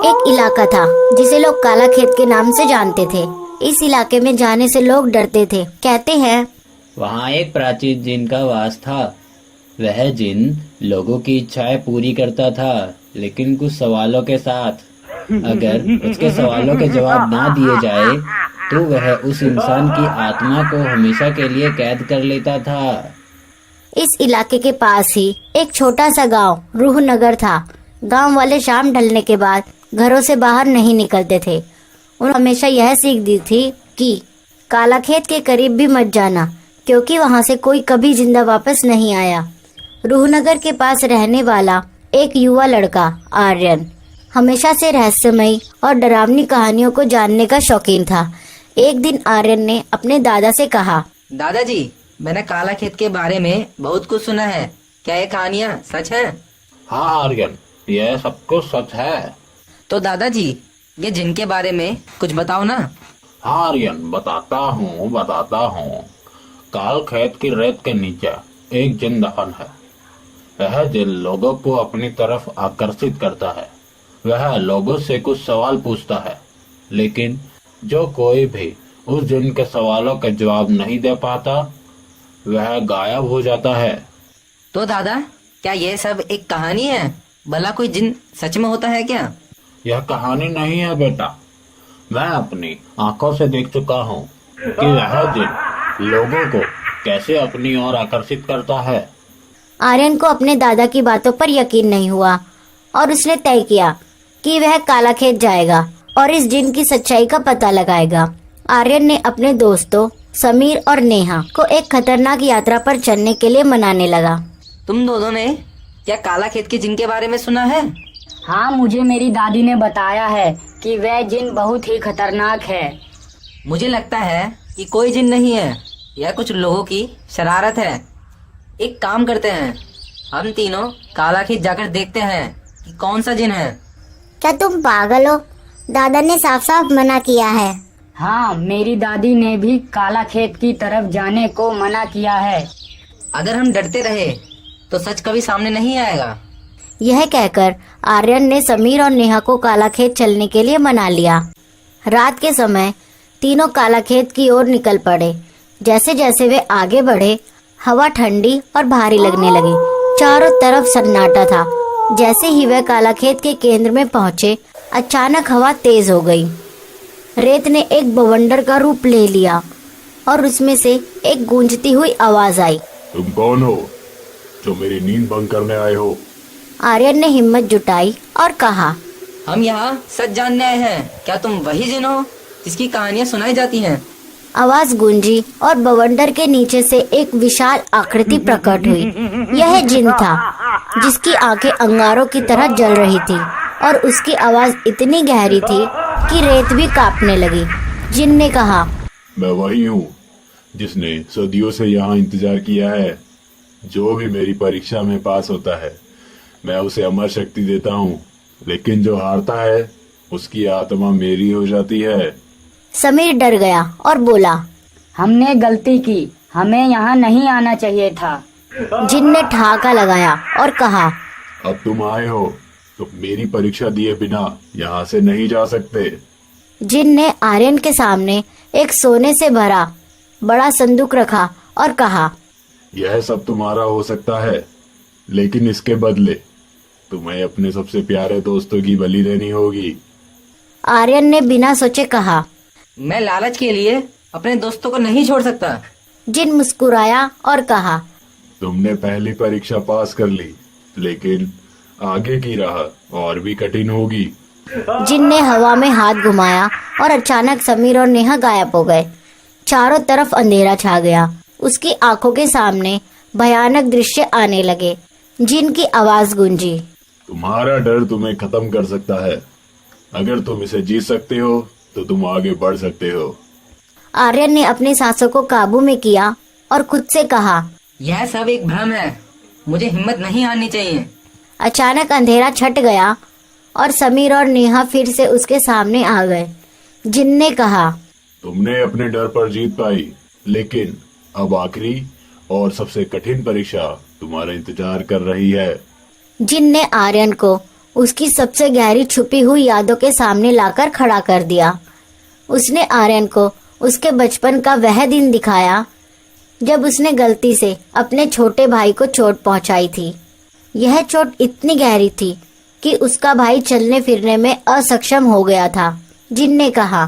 एक इलाका था जिसे लोग काला खेत के नाम से जानते थे। इस इलाके में जाने से लोग डरते थे। कहते हैं वहाँ एक प्राचीन जिन का वास था। वह जिन लोगों की इच्छाएं पूरी करता था, लेकिन कुछ सवालों के साथ। अगर उसके सवालों के जवाब ना दिए जाए तो वह उस इंसान की आत्मा को हमेशा के लिए कैद कर लेता था। इस इलाके के पास ही एक छोटा सा गांव रूहनगर था। गांव वाले शाम ढलने के बाद घरों से बाहर नहीं निकलते थे। उन्होंने हमेशा यह सीख दी थी कि काला खेत के करीब भी मत जाना, क्योंकि वहां से कोई कभी जिंदा वापस नहीं आया। रूहनगर के पास रहने वाला एक युवा लड़का आर्यन हमेशा से रहस्यमयी और डरावनी कहानियों को जानने का शौकीन था। एक दिन आर्यन ने अपने दादा से कहा, दादाजी, मैंने काला खेत के बारे में बहुत कुछ सुना है। क्या ये कहानियाँ सच है? हाँ आर्यन, यह सब कुछ सच है। तो दादाजी, ये जिनके बारे में कुछ बताओ ना। हाँ आर्यन, बताता हूँ। काल खेत की रेत के नीचे एक जिन दफन है। वह जिन लोगों को अपनी तरफ आकर्षित करता है। वह लोगों से कुछ सवाल पूछता है, लेकिन जो कोई भी उस जिन के सवालों के जवाब नहीं दे पाता, वह गायब हो जाता है। तो दादा, क्या ये सब एक कहानी है? भला कोई जिन सच में होता है क्या? यह कहानी नहीं है बेटा। मैं अपनी आंखों से देख चुका हूँ कि वह जिन लोगों को कैसे अपनी ओर आकर्षित करता है। आर्यन को अपने दादा की बातों पर यकीन नहीं हुआ और उसने तय किया कि वह काला खेत जाएगा और इस जिन की सच्चाई का पता लगाएगा। आर्यन ने अपने दोस्तों समीर और नेहा को एक खतरनाक यात्रा पर चलने के लिए मनाने लगा। तुम दोनों ने क्या काला खेत के जिन के बारे में सुना है? हाँ, मुझे मेरी दादी ने बताया है कि वह जिन बहुत ही खतरनाक है। मुझे लगता है कि कोई जिन नहीं है, यह कुछ लोगों की शरारत है। एक काम करते हैं, हम तीनों काला खेत जाकर देखते हैं कि कौन सा जिन है। क्या तुम पागल हो? दादा ने साफ साफ मना किया है। हाँ, मेरी दादी ने भी काला खेत की तरफ जाने को मना किया है। अगर हम डरते रहे तो सच कभी सामने नहीं आएगा। यह कहकर आर्यन ने समीर और नेहा को काला खेत चलने के लिए मना लिया। रात के समय तीनों काला खेत की ओर निकल पड़े। जैसे जैसे वे आगे बढ़े, हवा ठंडी और भारी लगने लगी। चारों तरफ सन्नाटा था। जैसे ही वे काला खेत के केंद्र में पहुंचे, अचानक हवा तेज हो गई। रेत ने एक बवंडर का रूप ले लिया और उसमें से एक गूंजती हुई आवाज आई। तुम कौन हो जो मेरी नींद भंग करने आए हो? आर्यन ने हिम्मत जुटाई और कहा, हम यहाँ सच जानने आए हैं। क्या तुम वही जिन हो जिसकी कहानियाँ सुनाई जाती हैं? आवाज गूंजी और बवंडर के नीचे से एक विशाल आकृति प्रकट हुई। यह जिन था जिसकी आंखें अंगारों की तरह जल रही थी और उसकी आवाज इतनी गहरी थी कि रेत भी कांपने लगी। जिन ने कहा, मैं वही हूँ जिसने सदियों से यहाँ इंतजार किया है। जो भी मेरी परीक्षा में पास होता है, मैं उसे अमर शक्ति देता हूँ, लेकिन जो हारता है उसकी आत्मा मेरी हो जाती है। समीर डर गया और बोला, हमने गलती की, हमें यहाँ नहीं आना चाहिए था। जिन ने ठहाका लगाया और कहा, अब तुम आए हो तो मेरी परीक्षा दिए बिना यहाँ से नहीं जा सकते। जिन ने आर्यन के सामने एक सोने से भरा बड़ा संदूक रखा और कहा, यह सब तुम्हारा हो सकता है, लेकिन इसके बदले तुम्हें अपने सबसे प्यारे दोस्तों की बलि देनी होगी। आर्यन ने बिना सोचे कहा, मैं लालच के लिए अपने दोस्तों को नहीं छोड़ सकता। जिन मुस्कुराया और कहा, तुमने पहली परीक्षा पास कर ली, लेकिन आगे की राह और भी कठिन होगी। जिन ने हवा में हाथ घुमाया और अचानक समीर और नेहा गायब हो गए। चारों तरफ अंधेरा छा गया। उसकी आंखों के सामने भयानक दृश्य आने लगे। जिन की आवाज गूंजी, तुम्हारा डर तुम्हें खत्म कर सकता है। अगर तुम इसे जीत सकते हो तो तुम आगे बढ़ सकते हो। आर्यन ने अपनी सांसों को काबू में किया और खुद से कहा, यह सब एक भ्रम है। मुझे हिम्मत नहीं हारनी चाहिए। अचानक अंधेरा छट गया और समीर और नेहा फिर से उसके सामने आ गए। जिन ने कहा, तुमने अपने डर पर जीत पाई, लेकिन अब आखिरी और सबसे कठिन परीक्षा तुम्हारा इंतजार कर रही है। जिन ने आर्यन को उसकी सबसे गहरी छुपी हुई यादों के सामने लाकर खड़ा कर दिया। उसने आर्यन को उसके बचपन का वह दिन दिखाया जब उसने गलती से अपने छोटे भाई को चोट पहुंचाई थी। यह चोट इतनी गहरी थी कि उसका भाई चलने फिरने में असक्षम हो गया था। जिन ने कहा,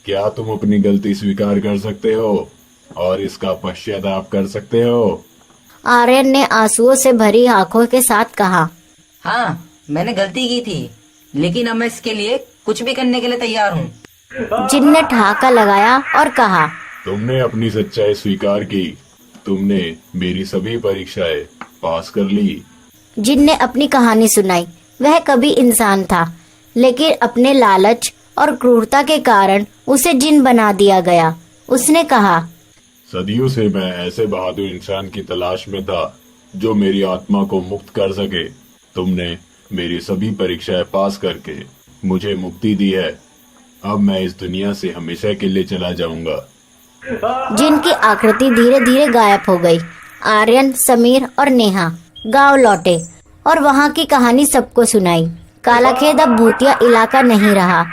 क्या तुम अपनी गलती स्वीकार कर सकते हो और इसका पश्चाताप कर सकते हो? आर्यन ने आंसुओं से भरी आंखों के साथ कहा, हाँ, मैंने गलती की थी, लेकिन अब मैं इसके लिए कुछ भी करने के लिए तैयार हूँ। जिन ने ठहाका लगाया और कहा, तुमने अपनी सच्चाई स्वीकार की। तुमने मेरी सभी परीक्षाएं पास कर ली। जिन ने अपनी कहानी सुनाई। वह कभी इंसान था, लेकिन अपने लालच और क्रूरता के कारण उसे जिन बना दिया गया। उसने कहा, सदियों से मैं ऐसे बहादुर इंसान की तलाश में था जो मेरी आत्मा को मुक्त कर सके। तुमने मेरी सभी परीक्षाएं पास करके मुझे मुक्ति दी है। अब मैं इस दुनिया से हमेशा के लिए चला जाऊंगा। जिनकी आकृति धीरे धीरे गायब हो गई। आर्यन, समीर और नेहा गांव लौटे और वहां की कहानी सबको सुनाई। कालाखेत अब भूतिया इलाका नहीं रहा।